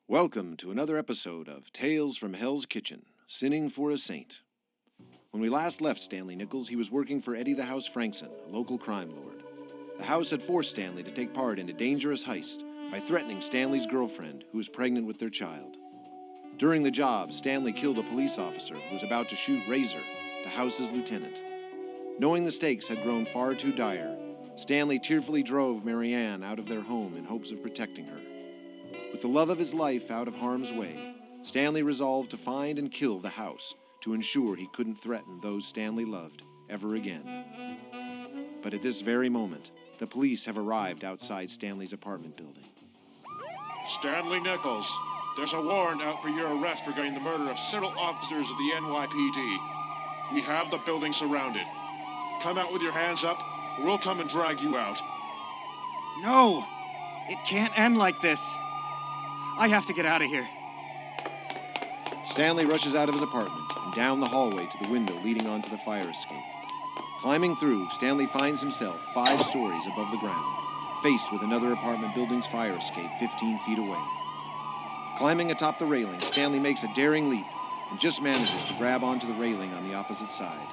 Welcome to another episode of Tales from Hell's Kitchen, Sinning for a Saint. When we last left Stanley Nichols, he was working for Eddie the House Frankson, a local crime lord. The house had forced Stanley to take part in a dangerous heist by threatening Stanley's girlfriend, who was pregnant with their child. During the job, Stanley killed a police officer who was about to shoot Razor, the house's lieutenant. Knowing the stakes had grown far too dire, Stanley tearfully drove Marianne out of their home in hopes of protecting her. With the love of his life out of harm's way, Stanley resolved to find and kill the house to ensure he couldn't threaten those Stanley loved ever again. But at this very moment, the police have arrived outside Stanley's apartment building. Stanley Nichols, there's a warrant out for your arrest regarding the murder of several officers of the NYPD. We have the building surrounded. Come out with your hands up, or we'll come and drag you out. No! It can't end like this. I have to get out of here. Stanley rushes out of his apartment and down the hallway to the window leading onto the fire escape. Climbing through, Stanley finds himself 5 stories above the ground, faced with another apartment building's fire escape 15 feet away. Climbing atop the railing, Stanley makes a daring leap and just manages to grab onto the railing on the opposite side.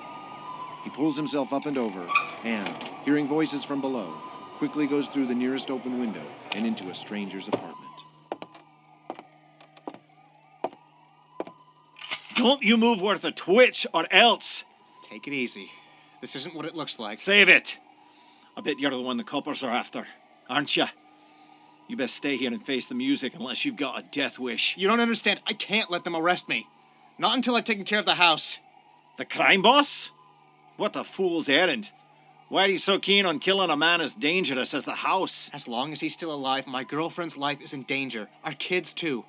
He pulls himself up and over and, hearing voices from below, quickly goes through the nearest open window and into a stranger's apartment. Don't you move worth a twitch, or else. Take it easy. This isn't what it looks like. Save it. I bet you're the one the coppers are after, aren't you? You best stay here and face the music unless you've got a death wish. You don't understand. I can't let them arrest me. Not until I've taken care of the house. The crime boss? What a fool's errand. Why are you so keen on killing a man as dangerous as the house? As long as he's still alive, my girlfriend's life is in danger. Our kids, too.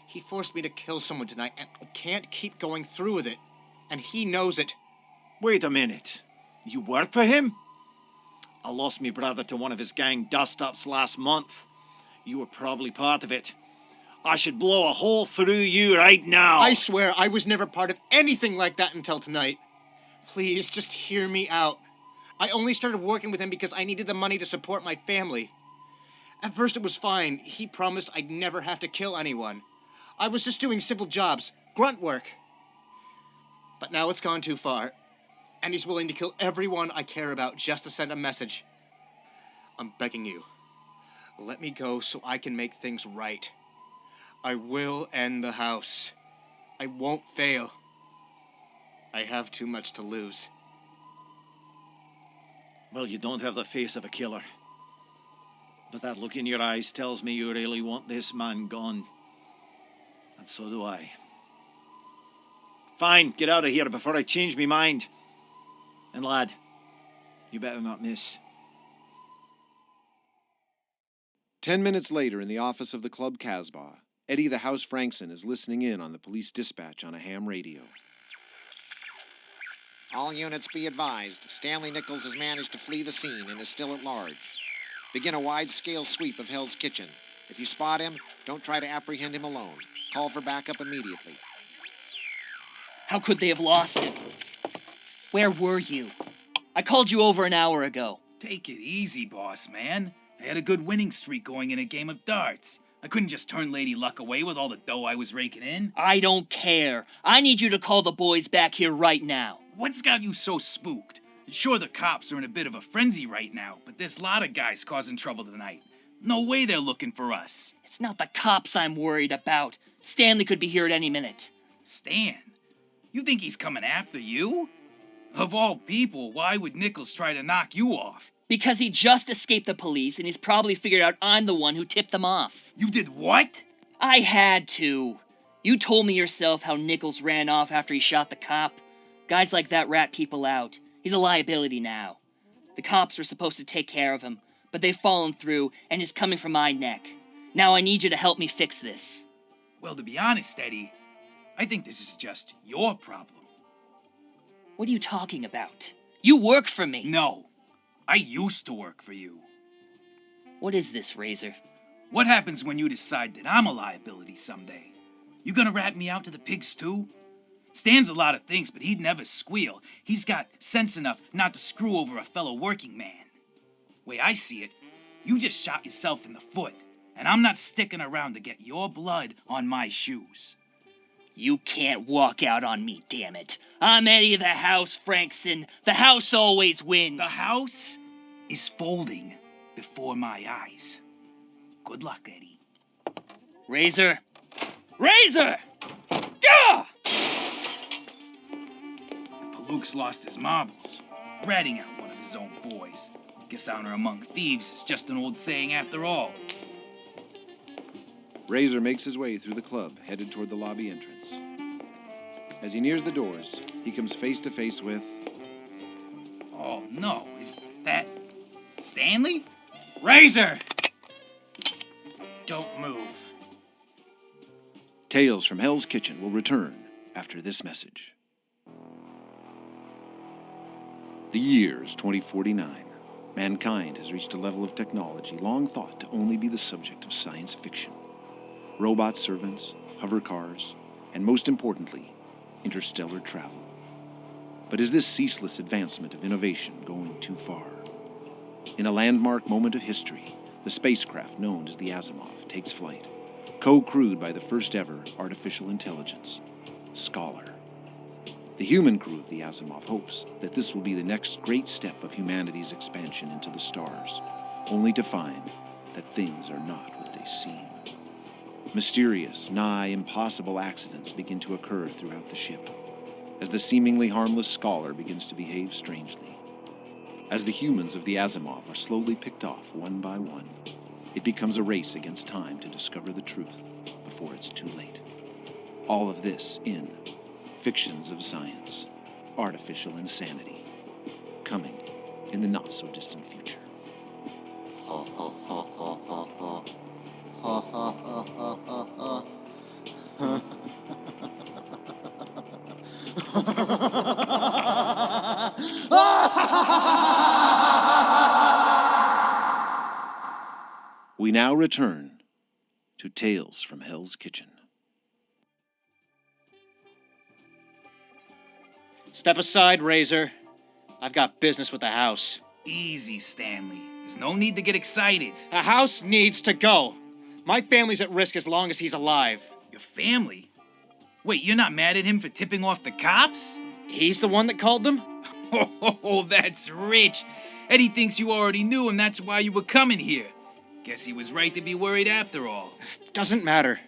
He forced me to kill someone tonight, and I can't keep going through with it. And he knows it. Wait a minute. You work for him? I lost me brother to one of his gang dust-ups last month. You were probably part of it. I should blow a hole through you right now. I swear I was never part of anything like that until tonight. Please, just hear me out. I only started working with him because I needed the money to support my family. At first it was fine. He promised I'd never have to kill anyone. I was just doing simple jobs, grunt work. But now it's gone too far, and he's willing to kill everyone I care about just to send a message. I'm begging you, let me go so I can make things right. I will end the house. I won't fail. I have too much to lose. Well, you don't have the face of a killer. But that look in your eyes tells me you really want this man gone. And so do I. Fine, get out of here before I change my mind. And lad, you better not miss. 10 minutes later, in the office of the Club Casbah, Eddie the House Frankson is listening in on the police dispatch on a ham radio. All units be advised. Stanley Nichols has managed to flee the scene and is still at large. Begin a wide-scale sweep of Hell's Kitchen. If you spot him, don't try to apprehend him alone. Call for backup immediately. How could they have lost him? Where were you? I called you over an hour ago. Take it easy, boss man. I had a good winning streak going in a game of darts. I couldn't just turn Lady Luck away with all the dough I was raking in. I don't care. I need you to call the boys back here right now. What's got you so spooked? Sure, the cops are in a bit of a frenzy right now, but there's a lot of guys causing trouble tonight. No way they're looking for us. It's not the cops I'm worried about. Stanley could be here at any minute. Stan? You think he's coming after you? Of all people, why would Nichols try to knock you off? Because he just escaped the police, and he's probably figured out I'm the one who tipped them off. You did what? I had to. You told me yourself how Nichols ran off after he shot the cop. Guys like that rat people out. He's a liability now. The cops were supposed to take care of him, but they've fallen through, and he's coming for my neck. Now I need you to help me fix this. Well, to be honest, Eddie, I think this is just your problem. What are you talking about? You work for me. No, I used to work for you. What is this, Razor? What happens when you decide that I'm a liability someday? You gonna rat me out to the pigs too? Stan's a lot of things, but he'd never squeal. He's got sense enough not to screw over a fellow working man. Way I see it, you just shot yourself in the foot. and I'm not sticking around to get your blood on my shoes. You can't walk out on me, damn it. I'm Eddie of the House, Frankson. The house always wins. The house is folding before my eyes. Good luck, Eddie. Razor! Razor! Gah! Luke's lost his marbles, ratting out one of his own boys. Guess honor among thieves is just an old saying after all. Razor makes his way through the club, headed toward the lobby entrance. As he nears the doors, he comes face to face with... Oh no, is that Stanley? Razor! Don't move. Tales from Hell's Kitchen will return after this message. The year is 2049. Mankind has reached a level of technology long thought to only be the subject of science fiction. Robot servants, hover cars, and most importantly, interstellar travel. But is this ceaseless advancement of innovation going too far? In a landmark moment of history, the spacecraft known as the Asimov takes flight, co-crewed by the first ever artificial intelligence, Scholar. The human crew of the Asimov hopes that this will be the next great step of humanity's expansion into the stars, only to find that things are not what they seem. Mysterious, nigh impossible accidents begin to occur throughout the ship, as the seemingly harmless Scholar begins to behave strangely. As the humans of the Asimov are slowly picked off one by one, it becomes a race against time to discover the truth before it's too late. All of this in Fictions of Science, Artificial Insanity, coming in the not-so-distant future. Ha ha ha ha ha ha. Ha ha ha ha ha ha. We now return to Tales from Hell's Kitchen. Step aside, Razor. I've got business with the house. Easy, Stanley. There's no need to get excited. The house needs to go. My family's at risk as long as he's alive. Your family? Wait, you're not mad at him for tipping off the cops? He's the one that called them? Oh, that's rich. Eddie thinks you already knew him, that's why you were coming here. Guess he was right to be worried after all. Doesn't matter.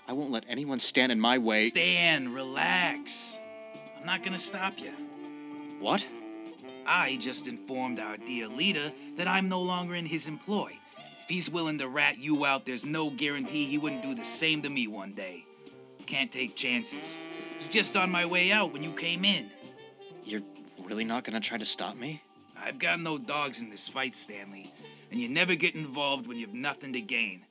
I won't let anyone stand in my way. Stan, relax. I'm not gonna stop you. What? I just informed our dear leader that I'm no longer in his employ. If he's willing to rat you out, there's no guarantee he wouldn't do the same to me one day. Can't take chances. I was just on my way out when you came in. You're really not gonna try to stop me? I've got no dogs in this fight, Stanley, and you never get involved when you've nothing to gain.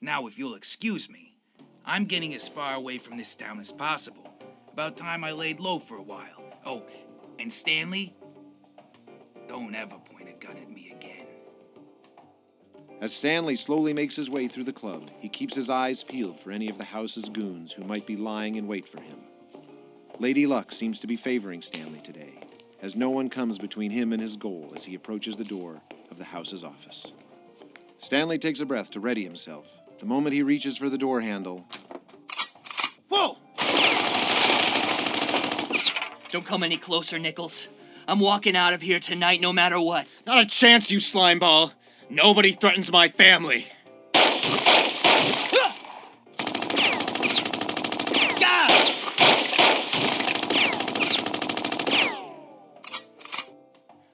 Now, if you'll excuse me, I'm getting as far away from this town as possible. About time I laid low for a while. Oh, and Stanley, don't ever point a gun at me again. As Stanley slowly makes his way through the club, he keeps his eyes peeled for any of the house's goons who might be lying in wait for him. Lady Luck seems to be favoring Stanley today, as no one comes between him and his goal as he approaches the door of the house's office. Stanley takes a breath to ready himself. The moment he reaches for the door handle... Whoa! Don't come any closer, Nichols. I'm walking out of here tonight no matter what. Not a chance, you slimeball. Nobody threatens my family.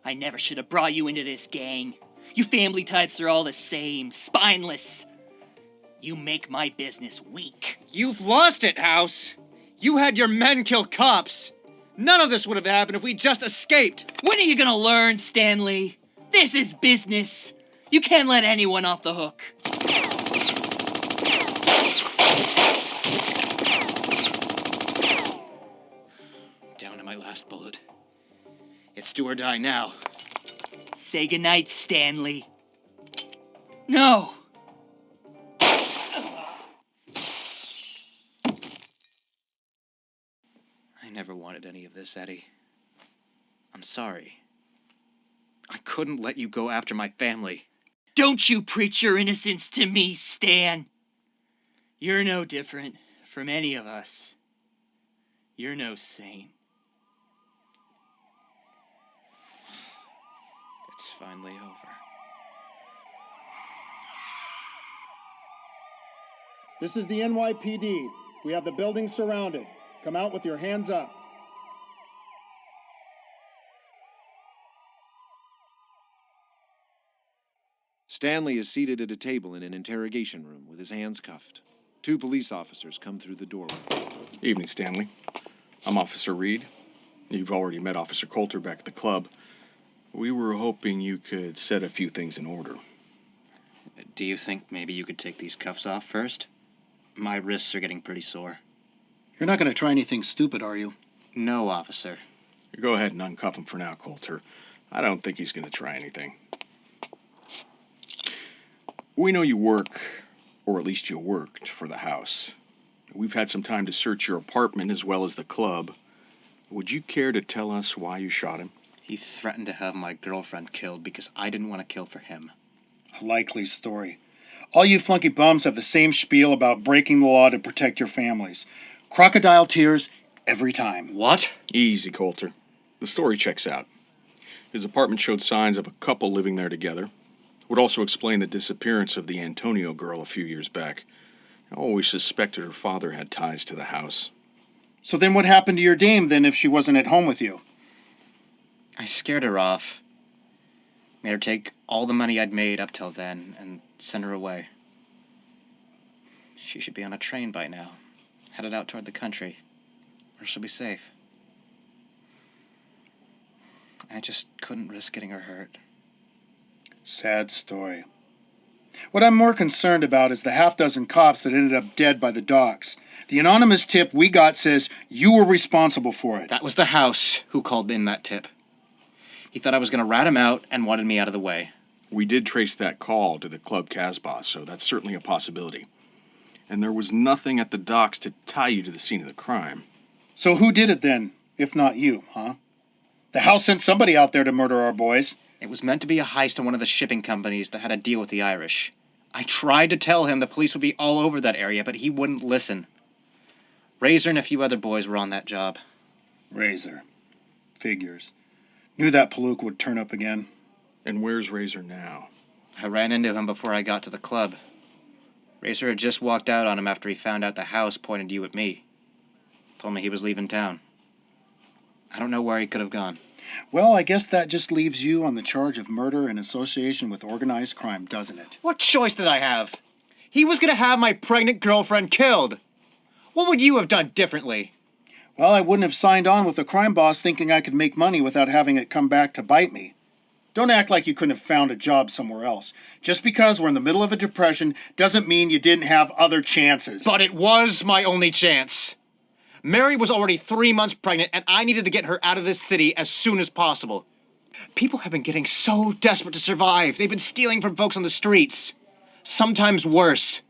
I never should have brought you into this gang. You family types are all the same, spineless. You make my business weak. You've lost it, House. You had your men kill cops. None of this would have happened if we just escaped. When are you gonna learn, Stanley? This is business. You can't let anyone off the hook. Down to my last bullet. It's do or die now. Say goodnight, Stanley. No. I never wanted any of this, Eddie. I'm sorry. I couldn't let you go after my family. Don't you preach your innocence to me, Stan. You're no different from any of us. You're no saint. It's finally over. This is the NYPD. We have the building surrounded. Come out with your hands up. Stanley is seated at a table in an interrogation room with his hands cuffed. Two police officers come through the doorway. Evening, Stanley. I'm Officer Reed. You've already met Officer Colter back at the club. We were hoping you could set a few things in order. Do you think maybe you could take these cuffs off first? My wrists are getting pretty sore. You're not going to try anything stupid, are you? No, officer. Go ahead and uncuff him for now, Colter. I don't think he's going to try anything. We know you work, or at least you worked, for the house. We've had some time to search your apartment as well as the club. Would you care to tell us why you shot him? He threatened to have my girlfriend killed because I didn't want to kill for him. A likely story. All you flunky bums have the same spiel about breaking the law to protect your families. Crocodile tears every time. What? Easy, Colter. The story checks out. His apartment showed signs of a couple living there together. Would also explain the disappearance of the Antonio girl a few years back. I always suspected her father had ties to the house. So then what happened to your dame then if she wasn't at home with you? I scared her off. Made her take all the money I'd made up till then and send her away. She should be on a train by now, headed out toward the country, where she'll be safe. I just couldn't risk getting her hurt. Sad story. What I'm more concerned about is the half-dozen cops that ended up dead by the docks. The anonymous tip we got says you were responsible for it. That was the house who called in that tip. He thought I was going to rat him out and wanted me out of the way. We did trace that call to the club Casbah, so that's certainly a possibility. And there was nothing at the docks to tie you to the scene of the crime. So who did it then, if not you, huh? The house sent somebody out there to murder our boys. It was meant to be a heist on one of the shipping companies that had a deal with the Irish. I tried to tell him the police would be all over that area, but he wouldn't listen. Razor and a few other boys were on that job. Razor. Figures. Knew that Palook would turn up again. And where's Razor now? I ran into him before I got to the club. Razor had just walked out on him after he found out the house pointed you at me. Told me he was leaving town. I don't know where he could have gone. Well, I guess that just leaves you on the charge of murder in association with organized crime, doesn't it? What choice did I have? He was going to have my pregnant girlfriend killed. What would you have done differently? Well, I wouldn't have signed on with the crime boss thinking I could make money without having it come back to bite me. Don't act like you couldn't have found a job somewhere else. Just because we're in the middle of a depression doesn't mean you didn't have other chances. But it was my only chance. Mary was already 3 months pregnant, and I needed to get her out of this city as soon as possible. People have been getting so desperate to survive. They've been stealing from folks on the streets. Sometimes worse.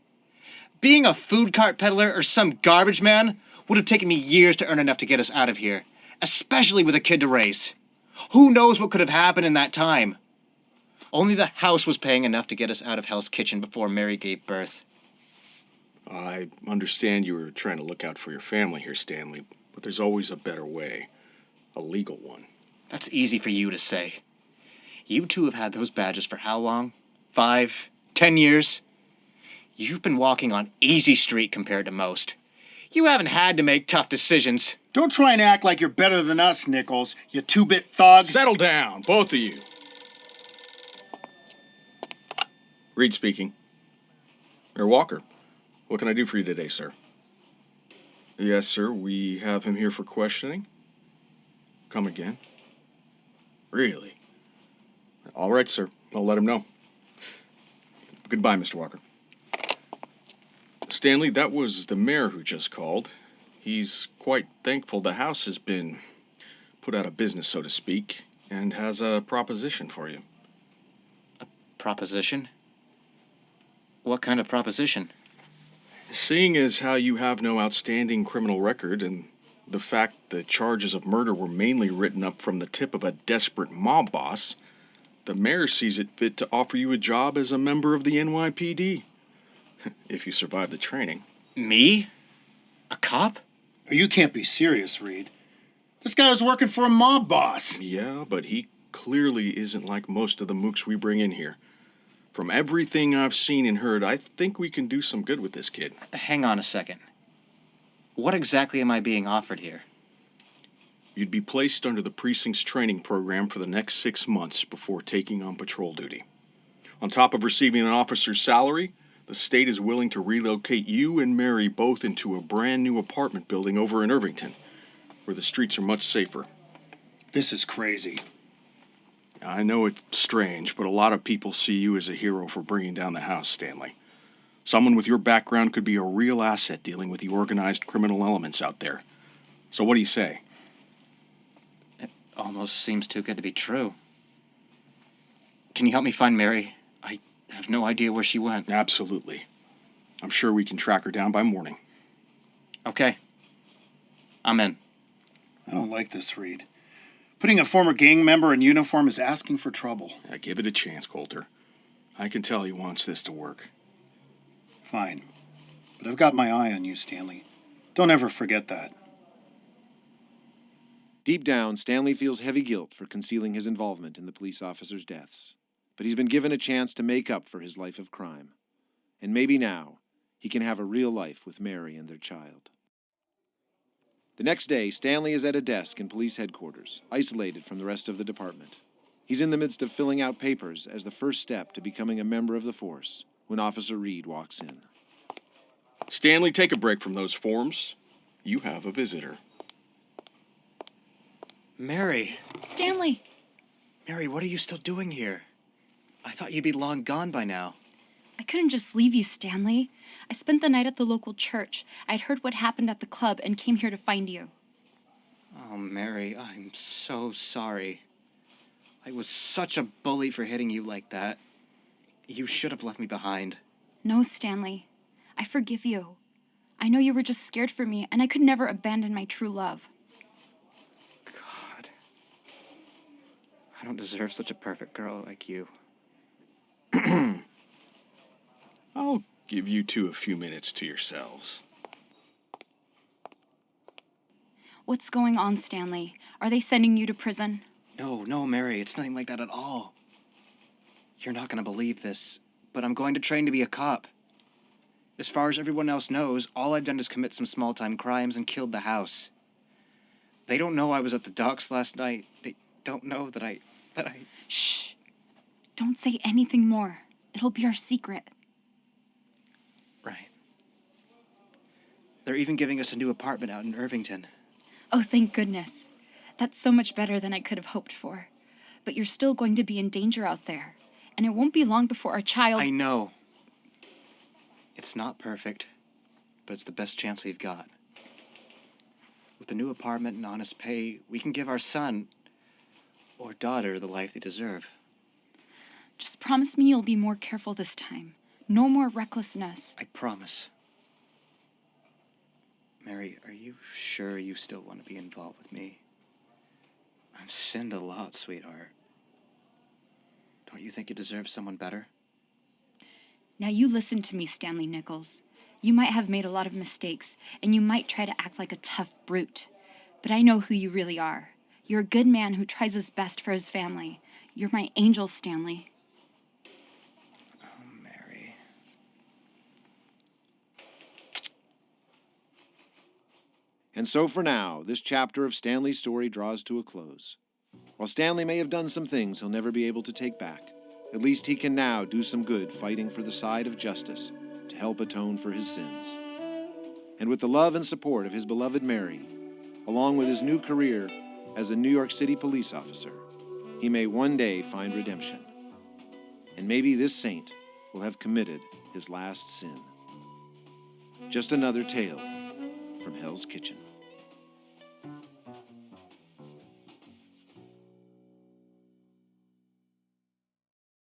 Being a food cart peddler or some garbage man would have taken me years to earn enough to get us out of here, especially with a kid to raise. Who knows what could have happened in that time? Only the house was paying enough to get us out of Hell's Kitchen before Mary gave birth. I understand you were trying to look out for your family here, Stanley, but there's always a better way. A legal one. That's easy for you to say. You two have had those badges for how long? 5, 10 years? You've been walking on easy street compared to most. You haven't had to make tough decisions. Don't try and act like you're better than us, Nichols, you two-bit thug. Settle down, both of you. Reed speaking. Walker. What can I do for you today, sir? Yes, sir. We have him here for questioning. Come again? Really? All right, sir. I'll let him know. Goodbye, Mr. Walker. Stanley, that was the mayor who just called. He's quite thankful the house has been put out of business, so to speak, and has a proposition for you. A proposition? What kind of proposition? Seeing as how you have no outstanding criminal record and the fact the charges of murder were mainly written up from the tip of a desperate mob boss, The mayor sees it fit to offer you a job as a member of the NYPD. If you survive the training. Me? A cop? Oh, you can't be serious, Reed. This guy was working for a mob boss. Yeah, but he clearly isn't like most of the mooks we bring in here. From everything I've seen and heard, I think we can do some good with this kid. Hang on a second. What exactly am I being offered here? You'd be placed under the precinct's training program for the next 6 months before taking on patrol duty. On top of receiving an officer's salary, the state is willing to relocate you and Mary both into a brand new apartment building over in Irvington, where the streets are much safer. This is crazy. I know it's strange, but a lot of people see you as a hero for bringing down the house, Stanley. Someone with your background could be a real asset dealing with the organized criminal elements out there. So what do you say? It almost seems too good to be true. Can you help me find Mary? I have no idea where she went. Absolutely. I'm sure we can track her down by morning. Okay. I'm in. I don't like this, Reed. Putting a former gang member in uniform is asking for trouble. Now, give it a chance, Colter. I can tell he wants this to work. Fine. But I've got my eye on you, Stanley. Don't ever forget that. Deep down, Stanley feels heavy guilt for concealing his involvement in the police officers' deaths. But he's been given a chance to make up for his life of crime. And maybe now, he can have a real life with Mary and their child. The next day, Stanley is at a desk in police headquarters, isolated from the rest of the department. He's in the midst of filling out papers as the first step to becoming a member of the force when Officer Reed walks in. Stanley, take a break from those forms. You have a visitor. Mary. Stanley! Mary, what are you still doing here? I thought you'd be long gone by now. I couldn't just leave you, Stanley. I spent the night at the local church. I'd heard what happened at the club and came here to find you. Oh, Mary, I'm so sorry. I was such a bully for hitting you like that. You should have left me behind. No, Stanley. I forgive you. I know you were just scared for me, and I could never abandon my true love. God. I don't deserve such a perfect girl like you. I'll give you two a few minutes to yourselves. What's going on, Stanley? Are they sending you to prison? No, Mary, it's nothing like that at all. You're not going to believe this, but I'm going to train to be a cop. As far as everyone else knows, all I've done is commit some small-time crimes and killed the house. They don't know I was at the docks last night. They don't know that I... Shh! Don't say anything more. It'll be our secret. Right. They're even giving us a new apartment out in Irvington. Oh, thank goodness. That's so much better than I could have hoped for. But you're still going to be in danger out there. And it won't be long before our child... I know. It's not perfect, but it's the best chance we've got. With the new apartment and honest pay, we can give our son or daughter the life they deserve. Just promise me you'll be more careful this time. No more recklessness. I promise. Mary, are you sure you still want to be involved with me? I've sinned a lot, sweetheart. Don't you think you deserve someone better? Now you listen to me, Stanley Nichols. You might have made a lot of mistakes, and you might try to act like a tough brute. But I know who you really are. You're a good man who tries his best for his family. You're my angel, Stanley. Oh, Mary. And so for now, this chapter of Stanley's story draws to a close. While Stanley may have done some things he'll never be able to take back, at least he can now do some good fighting for the side of justice to help atone for his sins. And with the love and support of his beloved Mary, along with his new career as a New York City police officer, he may one day find redemption. And maybe this saint will have committed his last sin. Just another tale from Hell's Kitchen.